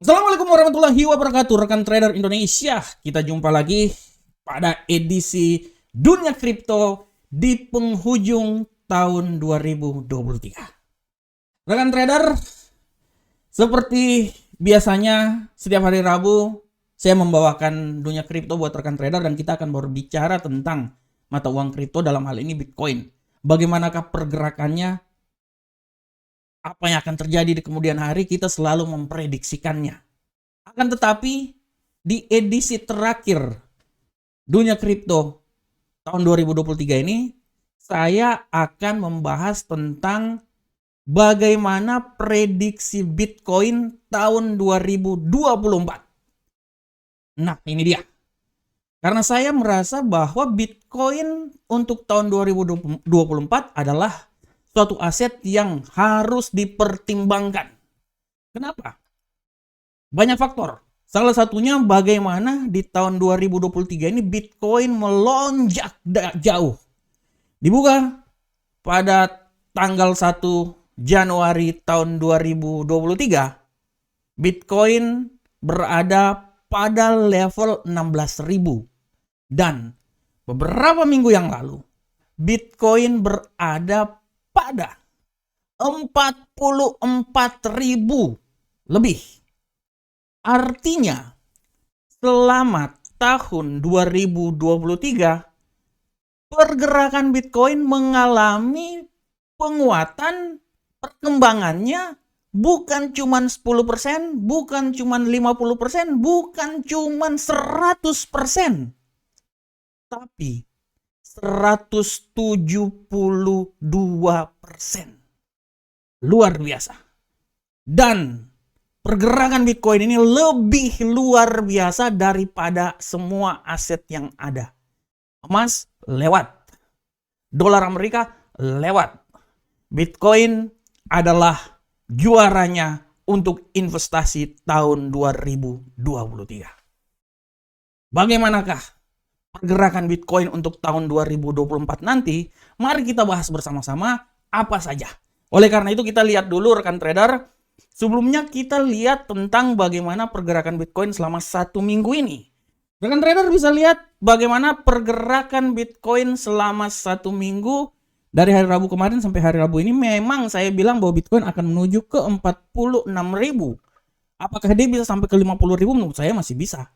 Assalamualaikum warahmatullahi wabarakatuh, rekan trader Indonesia. Kita jumpa lagi pada edisi Dunia Kripto di penghujung tahun 2023. Rekan trader, seperti biasanya setiap hari Rabu saya membawakan Dunia Kripto buat rekan trader dan kita akan berbicara tentang mata uang kripto, dalam hal ini Bitcoin. Bagaimanakah pergerakannya? Apa yang akan terjadi di kemudian hari, kita selalu memprediksikannya. Akan tetapi, di edisi terakhir Dunia Kripto tahun 2023 ini, saya akan membahas tentang bagaimana prediksi Bitcoin tahun 2024. Nah, ini dia. Karena saya merasa bahwa Bitcoin untuk tahun 2024 adalah suatu aset yang harus dipertimbangkan. Kenapa? Banyak faktor. Salah satunya bagaimana di tahun 2023 ini Bitcoin melonjak jauh. Dibuka pada tanggal 1 Januari tahun 2023, Bitcoin berada pada level 16.000. Dan beberapa minggu yang lalu, Bitcoin berada pada 44.000 lebih. Artinya, selama tahun 2023, pergerakan Bitcoin mengalami penguatan, perkembangannya bukan cuma 10%, bukan cuma 50%, bukan cuma 100%. Tapi 172%. Luar biasa. Dan pergerakan Bitcoin ini lebih luar biasa daripada semua aset yang ada. Emas lewat. Dolar Amerika lewat. Bitcoin adalah juaranya untuk investasi tahun 2023. Bagaimanakah pergerakan Bitcoin untuk tahun 2024 nanti? Mari kita bahas bersama-sama apa saja. Oleh karena itu kita lihat dulu rekan trader. Sebelumnya kita lihat tentang bagaimana pergerakan Bitcoin selama 1 minggu ini. Rekan trader bisa lihat bagaimana pergerakan Bitcoin selama 1 minggu. Dari hari Rabu kemarin sampai hari Rabu ini memang saya bilang bahwa Bitcoin akan menuju ke 46.000. Apakah dia bisa sampai ke 50.000? Menurut saya masih bisa.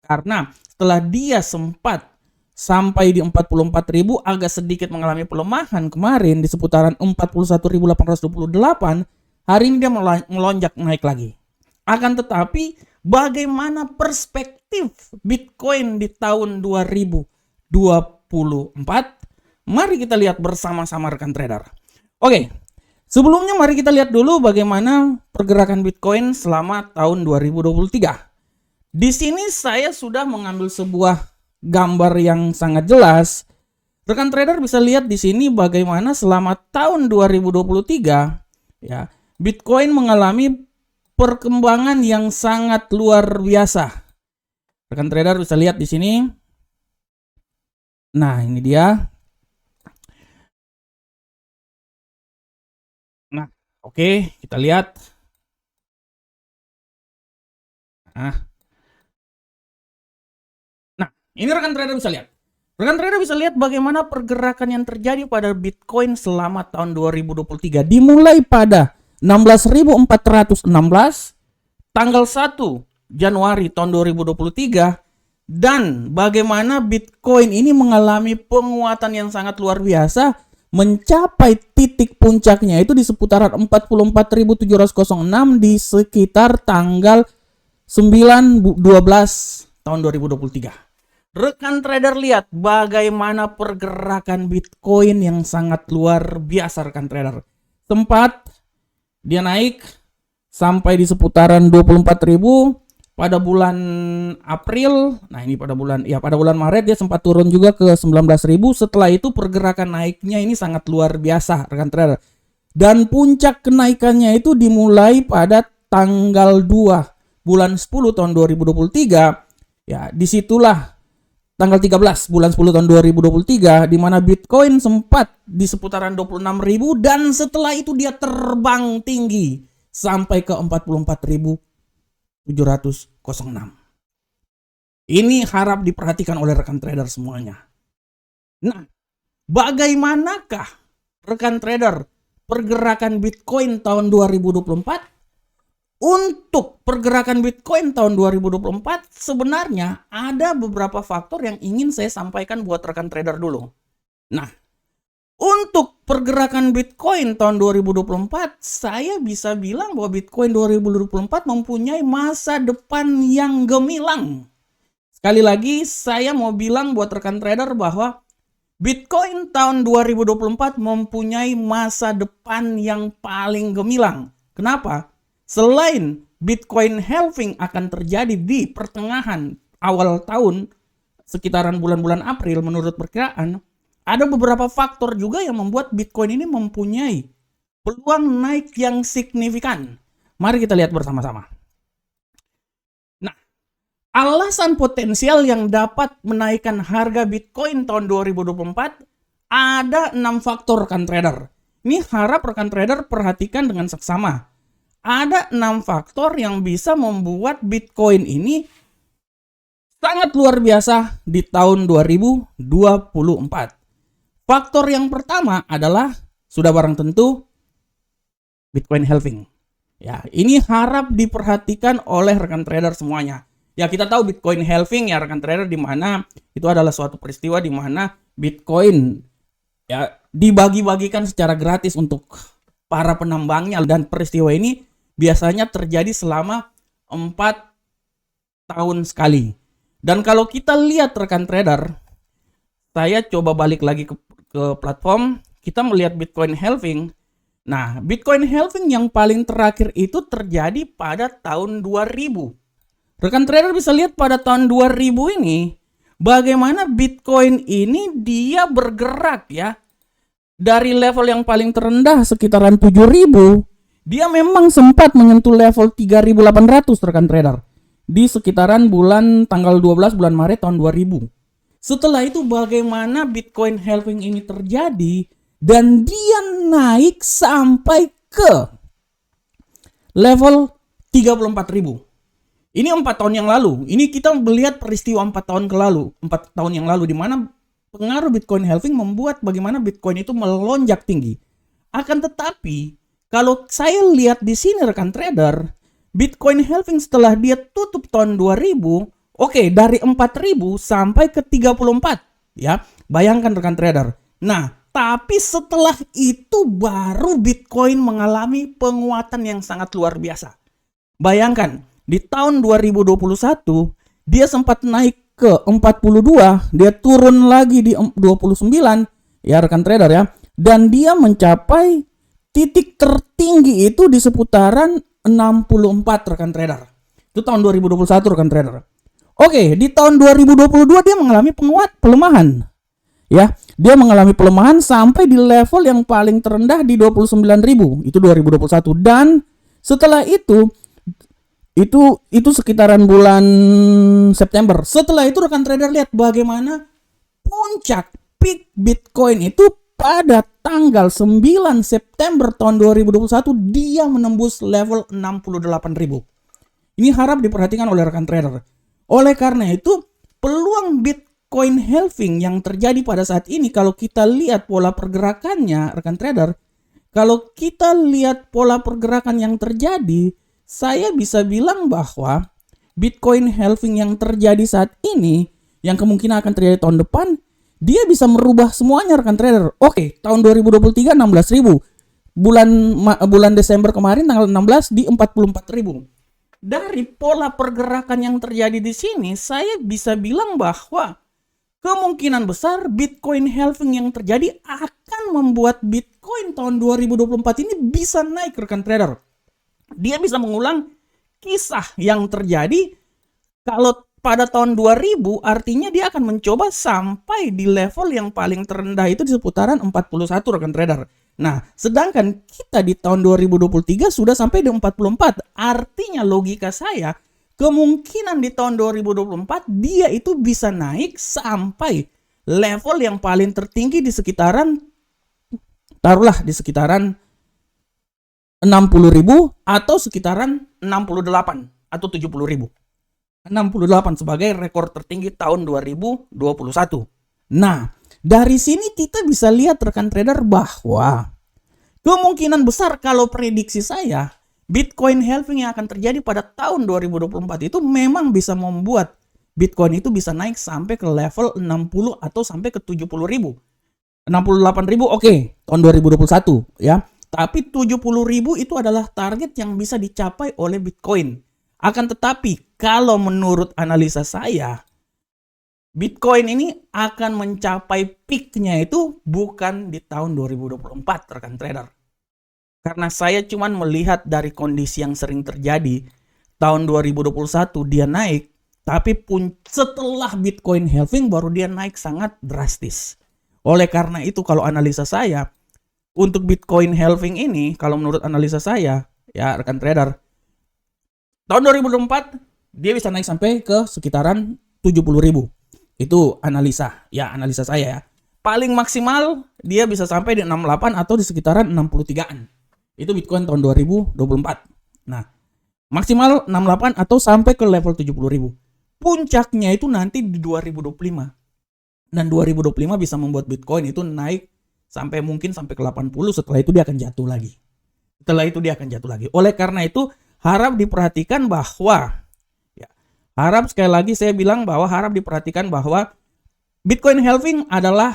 Karena setelah dia sempat sampai di 44.000, agak sedikit mengalami pelemahan kemarin di seputaran 41.828, hari ini dia melonjak naik lagi. Akan tetapi bagaimana perspektif Bitcoin di tahun 2024? Mari kita lihat bersama-sama rekan trader. Oke, sebelumnya mari kita lihat dulu bagaimana pergerakan Bitcoin selama tahun 2023. Di sini saya sudah mengambil sebuah gambar yang sangat jelas. Rekan trader bisa lihat di sini bagaimana selama tahun 2023 ya, Bitcoin mengalami perkembangan yang sangat luar biasa. Rekan trader bisa lihat di sini. Nah, ini dia. Nah, oke, kita lihat. Ini rekan trader bisa lihat. Rekan trader bisa lihat bagaimana pergerakan yang terjadi pada Bitcoin selama tahun 2023. Dimulai pada 16.416 tanggal 1 Januari tahun 2023, dan bagaimana Bitcoin ini mengalami penguatan yang sangat luar biasa, mencapai titik puncaknya itu di seputaran 44.706 di sekitar tanggal 9/12 tahun 2023. Rekan trader lihat bagaimana pergerakan Bitcoin yang sangat luar biasa rekan trader. Sempat dia naik sampai di seputaran 24.000 pada bulan April. Nah, ini pada bulan Maret dia sempat turun juga ke 19.000. Setelah itu pergerakan naiknya ini sangat luar biasa rekan trader. Dan puncak kenaikannya itu dimulai pada tanggal 2 bulan 10 tahun 2023. Ya, disitulah tanggal 13 bulan 10 tahun 2023, di mana Bitcoin sempat di seputaran 26.000 dan setelah itu dia terbang tinggi sampai ke 44.000 Ini harap diperhatikan oleh rekan trader semuanya. Nah, bagaimanakah rekan trader pergerakan Bitcoin tahun 2024? Untuk pergerakan Bitcoin tahun 2024 sebenarnya ada beberapa faktor yang ingin saya sampaikan buat rekan trader dulu. Nah, untuk pergerakan Bitcoin tahun 2024, saya bisa bilang bahwa Bitcoin 2024 mempunyai masa depan yang gemilang. Sekali lagi, saya mau bilang buat rekan trader bahwa Bitcoin tahun 2024 mempunyai masa depan yang paling gemilang. Kenapa? Selain Bitcoin halving akan terjadi di pertengahan awal tahun, sekitaran bulan-bulan April menurut perkiraan, ada beberapa faktor juga yang membuat Bitcoin ini mempunyai peluang naik yang signifikan. Mari kita lihat bersama-sama. Nah, alasan potensial yang dapat menaikkan harga Bitcoin tahun 2024 ada 6 faktor rekan trader. Ini harap rekan trader perhatikan dengan seksama. Ada 6 faktor yang bisa membuat Bitcoin ini sangat luar biasa di tahun 2024. Faktor yang pertama adalah sudah barang tentu Bitcoin halving. Ya, ini harap diperhatikan oleh rekan trader semuanya. Ya, kita tahu Bitcoin halving ya rekan trader, di mana itu adalah suatu peristiwa di mana Bitcoin ya dibagi-bagikan secara gratis untuk para penambangnya, dan peristiwa ini biasanya terjadi selama 4 tahun sekali. Dan kalau kita lihat rekan trader, saya coba balik lagi ke platform, kita melihat Bitcoin halving. Nah, Bitcoin halving yang paling terakhir itu terjadi pada tahun 2000. Rekan trader bisa lihat pada tahun 2000 ini, bagaimana Bitcoin ini dia bergerak ya. Dari level yang paling terendah sekitaran 7.000, dia memang sempat menyentuh level 3.800 rekan trader di sekitaran tanggal 12 bulan Maret tahun 2000. Setelah itu bagaimana Bitcoin halving ini terjadi dan dia naik sampai ke level 34.000. Ini 4 tahun yang lalu. Ini kita melihat peristiwa 4 tahun yang lalu di mana pengaruh Bitcoin halving membuat bagaimana Bitcoin itu melonjak tinggi. Akan tetapi kalau saya lihat di sini rekan trader, Bitcoin halving setelah dia tutup tahun 2000, dari 4.000 sampai ke 34, ya. Bayangkan rekan trader. Nah, tapi setelah itu baru Bitcoin mengalami penguatan yang sangat luar biasa. Bayangkan, di tahun 2021 dia sempat naik ke 42, dia turun lagi di 29, ya rekan trader ya. Dan dia mencapai titik tertinggi itu di seputaran 64 rekan trader. Itu tahun 2021 rekan trader. Di tahun 2022 dia mengalami pelemahan. Ya, dia mengalami pelemahan sampai di level yang paling terendah di 29.000. Itu 2021. Dan setelah itu sekitaran bulan September. Setelah itu rekan trader lihat bagaimana puncak peak Bitcoin itu pada tanggal 9 September tahun 2021 dia menembus level 68.000. Ini harap diperhatikan oleh rekan trader. Oleh karena itu, peluang Bitcoin halving yang terjadi pada saat ini, kalau kita lihat pola pergerakannya rekan trader, kalau kita lihat pola pergerakan yang terjadi, saya bisa bilang bahwa Bitcoin halving yang terjadi saat ini, yang kemungkinan akan terjadi tahun depan, dia bisa merubah semuanya rekan trader. Tahun 2023 16.000. Bulan Desember kemarin tanggal 16 di 44.000. Dari pola pergerakan yang terjadi di sini, saya bisa bilang bahwa kemungkinan besar Bitcoin halving yang terjadi akan membuat Bitcoin tahun 2024 ini bisa naik rekan trader. Dia bisa mengulang kisah yang terjadi kalau pada tahun 2000, artinya dia akan mencoba sampai di level yang paling terendah itu di seputaran 41 rekan trader. Nah, sedangkan kita di tahun 2023 sudah sampai di 44. Artinya logika saya, kemungkinan di tahun 2024 dia itu bisa naik sampai level yang paling tertinggi di sekitaran, taruhlah di sekitaran 60.000 atau sekitaran 68. atau 70.000. 68 sebagai rekor tertinggi tahun 2021. Nah, dari sini kita bisa lihat rekan trader bahwa kemungkinan besar kalau prediksi saya, Bitcoin halving yang akan terjadi pada tahun 2024 itu memang bisa membuat Bitcoin itu bisa naik sampai ke level 60 atau sampai ke 70.000. 68.000 oke, tahun 2021 ya. Tapi 70.000 itu adalah target yang bisa dicapai oleh Bitcoin. Akan tetapi kalau menurut analisa saya, Bitcoin ini akan mencapai peak-nya itu bukan di tahun 2024 rekan trader. Karena saya cuma melihat dari kondisi yang sering terjadi, tahun 2021 dia naik, tapi pun setelah Bitcoin halving baru dia naik sangat drastis. Oleh karena itu kalau analisa saya, untuk Bitcoin halving ini, kalau menurut analisa saya, ya rekan trader, tahun 2024 dia bisa naik sampai ke sekitaran 70.000. Itu analisa saya ya. Paling maksimal dia bisa sampai di 68 atau di sekitaran 63-an. Itu Bitcoin tahun 2024. Nah, maksimal 68 atau sampai ke level 70.000. Puncaknya itu nanti di 2025. Dan 2025 bisa membuat Bitcoin itu naik sampai mungkin sampai ke 80, setelah itu dia akan jatuh lagi. Oleh karena itu harap diperhatikan bahwa sekali lagi saya bilang bahwa harap diperhatikan bahwa Bitcoin halving adalah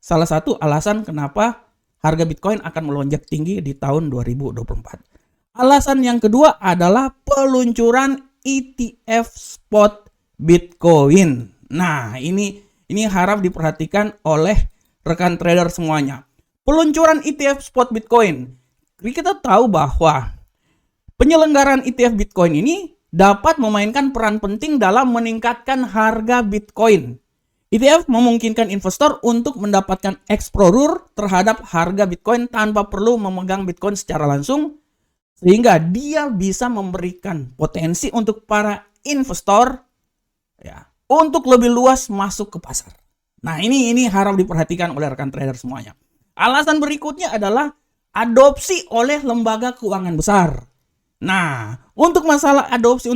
salah satu alasan kenapa harga Bitcoin akan melonjak tinggi di tahun 2024. Alasan yang kedua adalah peluncuran ETF spot Bitcoin. Nah, ini harap diperhatikan oleh rekan trader semuanya. Peluncuran ETF spot Bitcoin. Kita tahu bahwa penyelenggaraan ETF Bitcoin ini dapat memainkan peran penting dalam meningkatkan harga Bitcoin. ETF memungkinkan investor untuk mendapatkan exposure terhadap harga Bitcoin tanpa perlu memegang Bitcoin secara langsung, sehingga dia bisa memberikan potensi untuk para investor ya, untuk lebih luas masuk ke pasar. Nah, ini harap diperhatikan oleh rekan trader semuanya. Alasan berikutnya adalah adopsi oleh lembaga keuangan besar. Nah, untuk masalah adopsi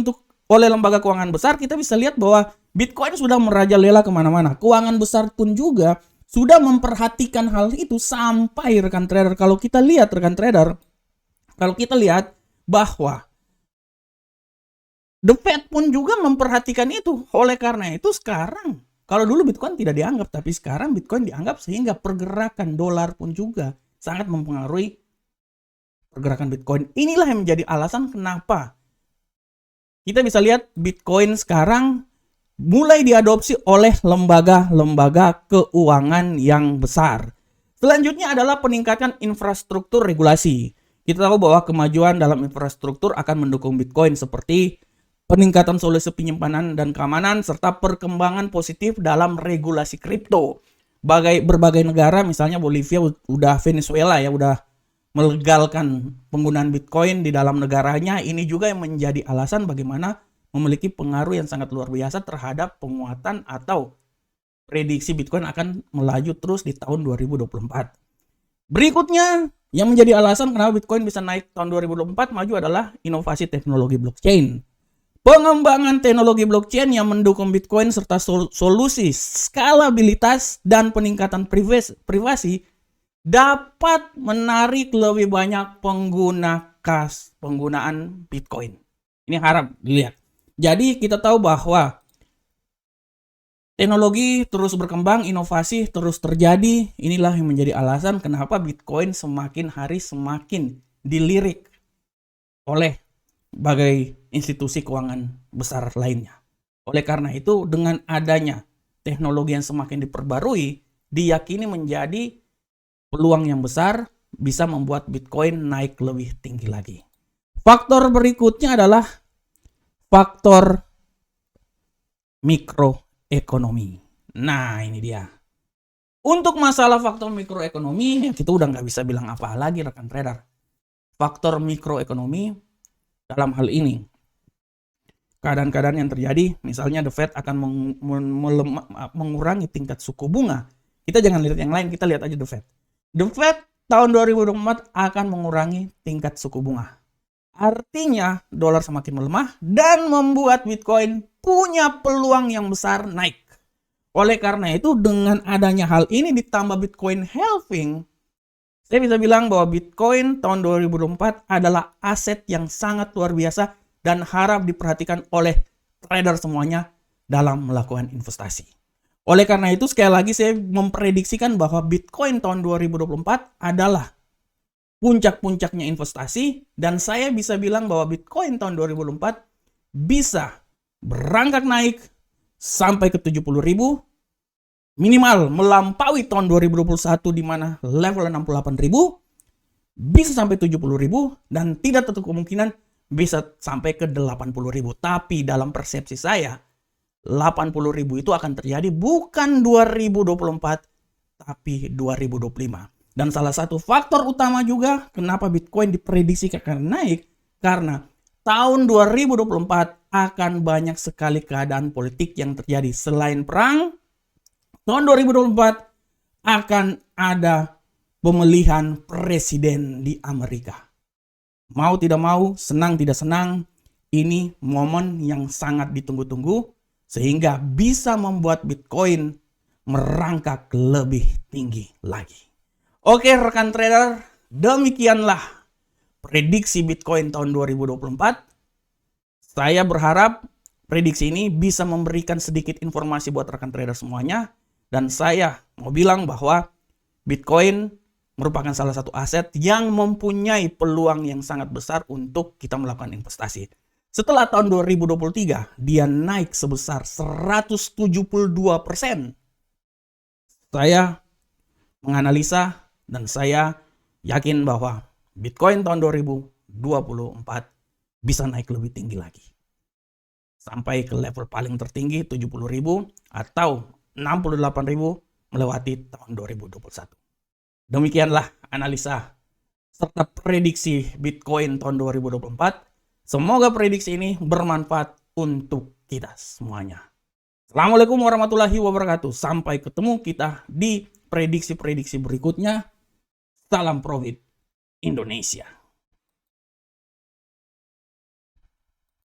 oleh lembaga keuangan besar, kita bisa lihat bahwa Bitcoin sudah merajalela kemana-mana. Keuangan besar pun juga sudah memperhatikan hal itu sampai rekan trader. Kalau kita lihat bahwa The Fed pun juga memperhatikan itu. Oleh karena itu sekarang, kalau dulu Bitcoin tidak dianggap, tapi sekarang Bitcoin dianggap sehingga pergerakan dolar pun juga sangat mempengaruhi pergerakan Bitcoin. Inilah yang menjadi alasan kenapa kita bisa lihat Bitcoin sekarang mulai diadopsi oleh lembaga-lembaga keuangan yang besar. Selanjutnya adalah peningkatan infrastruktur regulasi. Kita tahu bahwa kemajuan dalam infrastruktur akan mendukung Bitcoin seperti peningkatan solusi penyimpanan dan keamanan serta perkembangan positif dalam regulasi kripto. Berbagai negara, misalnya Bolivia Venezuela ya udah melegalkan penggunaan Bitcoin di dalam negaranya. Ini juga yang menjadi alasan bagaimana memiliki pengaruh yang sangat luar biasa terhadap penguatan atau prediksi Bitcoin akan melaju terus di tahun 2024. Berikutnya yang menjadi alasan kenapa Bitcoin bisa naik tahun 2024 maju adalah inovasi teknologi blockchain. Pengembangan teknologi blockchain yang mendukung Bitcoin serta solusi skalabilitas dan peningkatan privasi dapat menarik lebih banyak penggunaan Bitcoin. Ini harap dilihat. Jadi kita tahu bahwa teknologi terus berkembang, inovasi terus terjadi. Inilah yang menjadi alasan kenapa Bitcoin semakin hari semakin dilirik oleh berbagai institusi keuangan besar lainnya. Oleh karena itu, dengan adanya teknologi yang semakin diperbarui, diyakini menjadi peluang yang besar bisa membuat Bitcoin naik lebih tinggi lagi. Faktor berikutnya adalah faktor mikroekonomi. Nah, ini dia. Untuk masalah faktor mikroekonomi, kita udah nggak bisa bilang apa lagi rekan trader. Faktor mikroekonomi dalam hal ini, keadaan-keadaan yang terjadi, misalnya The Fed akan mengurangi tingkat suku bunga. Kita jangan lihat yang lain, kita lihat aja The Fed. The Fed tahun 2024 akan mengurangi tingkat suku bunga. Artinya dolar semakin melemah dan membuat Bitcoin punya peluang yang besar naik. Oleh karena itu, dengan adanya hal ini ditambah Bitcoin halving, saya bisa bilang bahwa Bitcoin tahun 2024 adalah aset yang sangat luar biasa dan harap diperhatikan oleh trader semuanya dalam melakukan investasi. Oleh karena itu, sekali lagi saya memprediksikan bahwa Bitcoin tahun 2024 adalah puncak-puncaknya investasi, dan saya bisa bilang bahwa Bitcoin tahun 2024 bisa berangkat naik sampai ke 70.000, minimal melampaui tahun 2021 di mana level 68.000, bisa sampai 70.000, dan tidak tertutup kemungkinan bisa sampai ke 80.000. Tapi dalam persepsi saya, 80.000 itu akan terjadi bukan 2024, tapi 2025. Dan salah satu faktor utama juga kenapa Bitcoin diprediksi akan naik, karena tahun 2024 akan banyak sekali keadaan politik yang terjadi. Selain perang, tahun 2024 akan ada pemilihan presiden di Amerika. Mau tidak mau, senang tidak senang, ini momen yang sangat ditunggu-tunggu sehingga bisa membuat Bitcoin merangkak lebih tinggi lagi. Oke rekan trader, demikianlah prediksi Bitcoin tahun 2024. Saya berharap prediksi ini bisa memberikan sedikit informasi buat rekan trader semuanya. Dan saya mau bilang bahwa Bitcoin merupakan salah satu aset yang mempunyai peluang yang sangat besar untuk kita melakukan investasi. Setelah tahun 2023, dia naik sebesar 172%. Saya menganalisa dan saya yakin bahwa Bitcoin tahun 2024 bisa naik lebih tinggi lagi. Sampai ke level paling tertinggi 70.000 atau 68.000 melewati tahun 2021. Demikianlah analisa serta prediksi Bitcoin tahun 2024. Semoga prediksi ini bermanfaat untuk kita semuanya. Assalamualaikum warahmatullahi wabarakatuh. Sampai ketemu kita di prediksi-prediksi berikutnya. Salam Profit Indonesia.